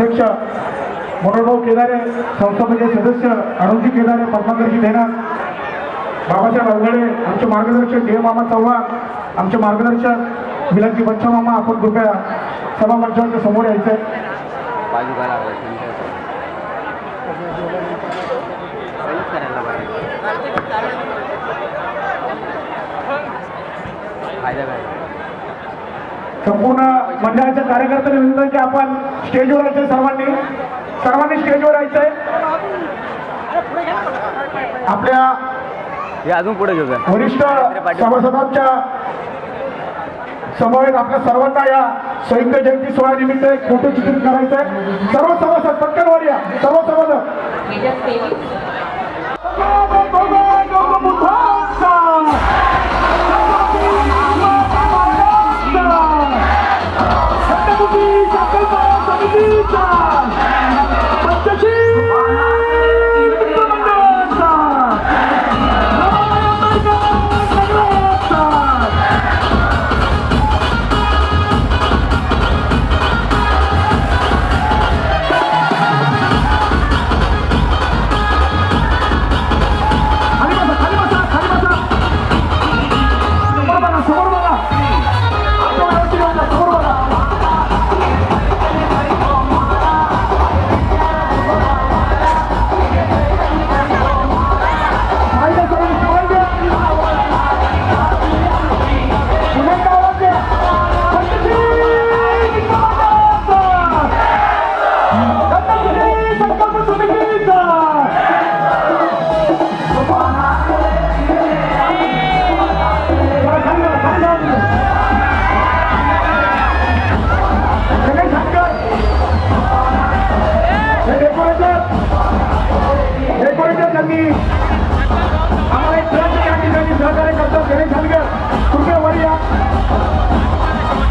अध्यक्ष मनोहरभाऊ केदारे, संस्थापकीय सदस्य अरुणजी केदारे, पद्माकरजी देना, बाबासाहेब अवघडे, आमचे मार्गदर्शक देव मामा चव्हाण, आमचे मार्गदर्शक मिलनजी बच्चा मामा, आपण कृपया सभा मंचाच्या समोर यायचं आहे. संपूर्ण मंडळाच्या कार्यकर्त्यांना विनंती की आपण स्टेजवर यायचंय, सर्वांनी स्टेजवर यायचंय. आपल्या अजून पुढे घेऊ वरिष्ठ सभासदांच्या समवेत आपल्या सर्वांना या संयुक्त जयंती सोहळा निमित्त एक फोटो चित्रित करायचंय. सर्व सभासद पटकन वर या, सर्व सभासद.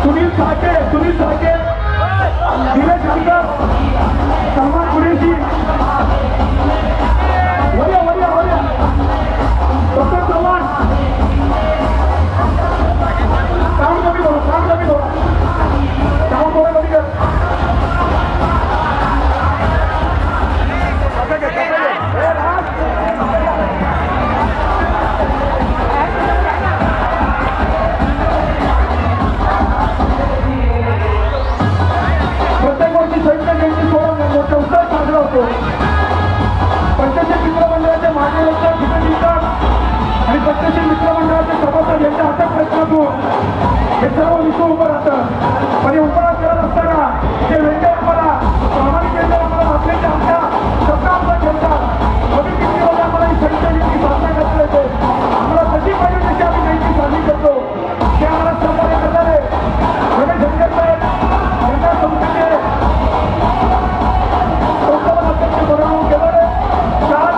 सुनील साके, धीरज शंकर, सलमान कुरेशी, वरिया डॉक्टर चव्हाण, साऊंड कमी थोडं साऊंड कमी कर. प्रत्येक वर्षी संयुक्त जयंती सोहळा मोठ्या उत्साहात साजरा होतो. पंचशील मित्रमंडळाचे माजी अध्यक्ष जितेंद्र आणि पंचशील मित्रमंडळाचे सभासद यांच्या अथक प्रयत्नातून हे सर्व विश्व उभं राहतं. पण हे उभं करत असताना जे वेगळे आम्हाला प्रामाणिकपणे आम्हाला आपल्याचे आमच्या सत्ता आमचा खेळतात अगदी किती वेळा आम्हाला ही संयुक्त जयंती साजरा करता येते. आम्हाला जशी पाहिजे तशी आम्ही जयंती साजरी करतो. ते आम्हाला सहकार्य करणारे रमेश शंकर साहेब यांच्या संस्थेचे अध्यक्ष मनोहरभाऊ केदारे, शाल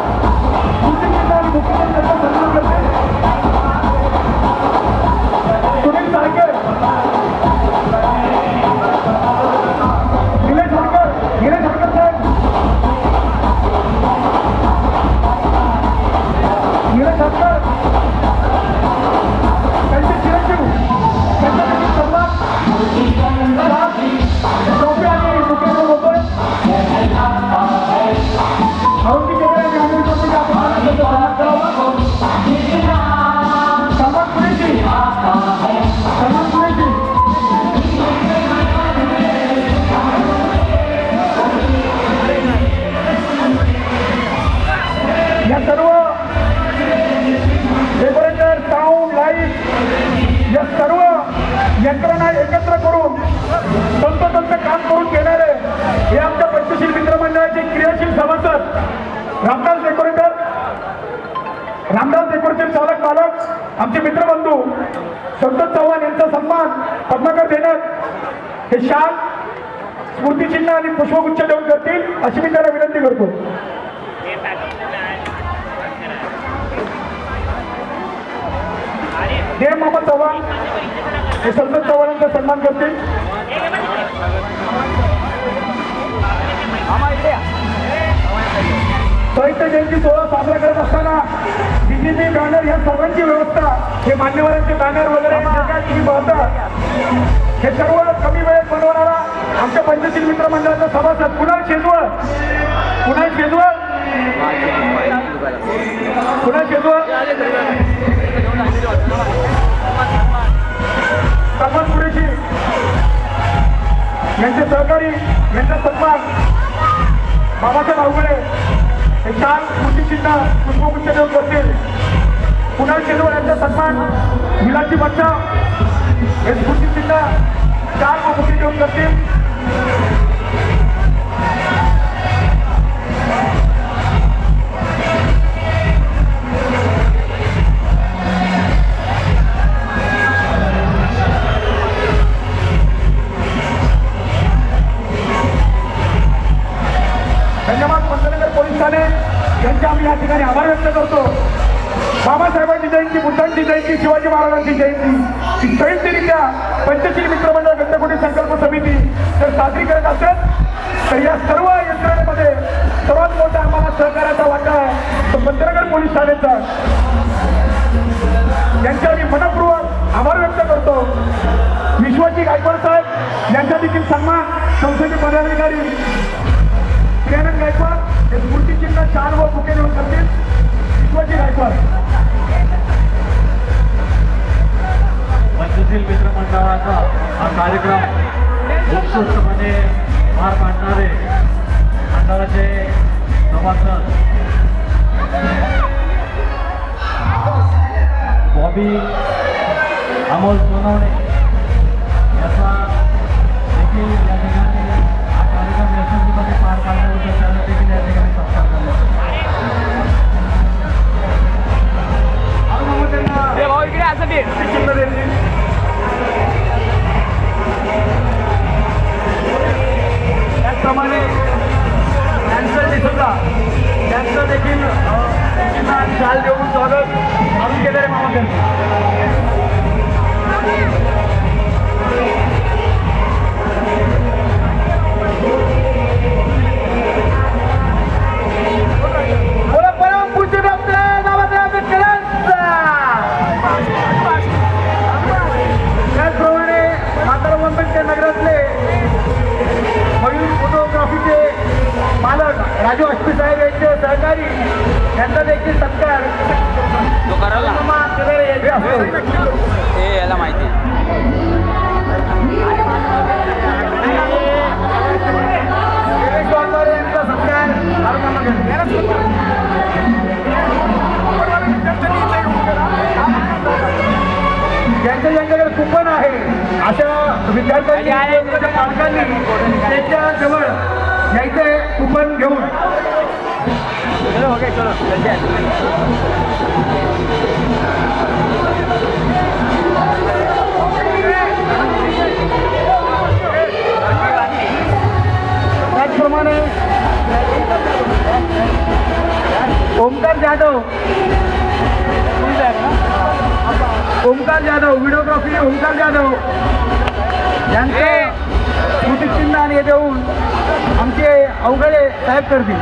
कृषीचिन्ह आणि मुख्यमंत्र्यांचा सन्मान करते. सुनील साळके, निलेश हरकर साहेब, निलेश हरकर त्यांचे चिरंजीव त्यांच्यासाठी सन्मान ट्रॉफी आणि मुख्यमंत्री होतोय. अरुणजी केदारे यांनी आम्ही विचारतो की आपण त्यांचा सन्मान करावा. सलमान कुरेशी या सर्व डेकोरेटर, साऊंड, लाईट या सर्व यंत्रणा एकत्र करून तंतोतंत काम करून घेणारे हे आमच्या पंचशील मित्रमंडळाचे क्रियाशील सभासद रामदास डेकोरेटर चालक मालक आमचे मित्रबंधू संतोष चव्हाण यांचा सन्मान पद्माकर देणार हे शाल स्मृतिचिन्ह आणि पुष्पगुच्छ देऊन करतील अशी मी त्यांना विनंती करतो. देव मामा चव्हाण हे संतोष चव्हाणांचा सन्मान करतील. संयुक्त जयंती सोहळा साजरा करत असताना डीजीपी बॅनर या सर्वांची व्यवस्था, हे मान्यवरांचे बॅनर वगैरे जे काय तुम्ही पाहता हे सर्व कमी वेळेत बनवणारा आमच्या पंचशील मित्र मंडळाचा सभासद कुणाल शेजवळ सन्मान कुरेशी यांचे सहकारी यांचा सन्मान बाबासाहेब अवघडे हे 4 स्मृतिचिन्ह पुष्पगुच्छ देऊन करतील. कुणाल शेजवळ यांचा सन्मान विलाची बच्चा हे स्मृतिचिन्ह 4 मुखी देऊन करतील. धन्यवाद. पंतनगर पोलीस ठाणे यांचे आम्ही या ठिकाणी आभार व्यक्त करतो. बाबासाहेबांची जयंती, बुद्धांची जयंती, शिवाजी महाराजांची जयंती ही संयुक्तरित्या पंचशील मित्रमंडळ गंडकोटी संकल्प समिती जर साजरी करत असेल तर या सर्व यंत्रणेमध्ये सर्वात मोठा आम्हाला सहकार्याचा वाटा आहे तो पंतनगर पोलीस ठाण्याचा. यांचे आम्ही मनपूर्वक आभार व्यक्त करतो. विश्वाजी गायकवाड साहेब यांचा देखील सन्मान संसदीय पदाधिकारी प्रियानंद गायकवाड हे स्मृतिचिन्ह 4 व बुके देऊन करतील. विश्वाजी गायकवाड. पंचशील मित्रमंडळाचा हा कार्यक्रम उत्कृष्टपणे पार पाडणारे मंडळाचे सभासद बॉबी अमोल सोनवणे याचा देखील या ठिकाणी हा कार्यक्रम यशस्वीपणे पार पाडण्याबद्दल त्यांना देखील या ठिकाणी सत्कार करण्यात त्याचप्रमाणे कॅन्सर डिसोजा त्यांचं देखील शाल देऊन स्वागत आम्ही केलेले मामा त्याचप्रमाणे म्हातारा नगरातले मयूर फोटोग्राफीचे मालक राजू अष्टी साहेब यांचे सहकारी यांचा देखील सत्कार याला माहिती यांचा सत्कार ज्यांच्याकडे कुपन आहे अशा विद्यार्थ्यांनी पालकांनी त्यांच्या जवळ यायचे कुपन घेऊन त्याचप्रमाणे ओमकार जाधव व्हिडिओग्राफी ओमकार जाधव यांचे स्मृतिचिन्ह आणि देऊन आमचे अवघडे साहेब करतील.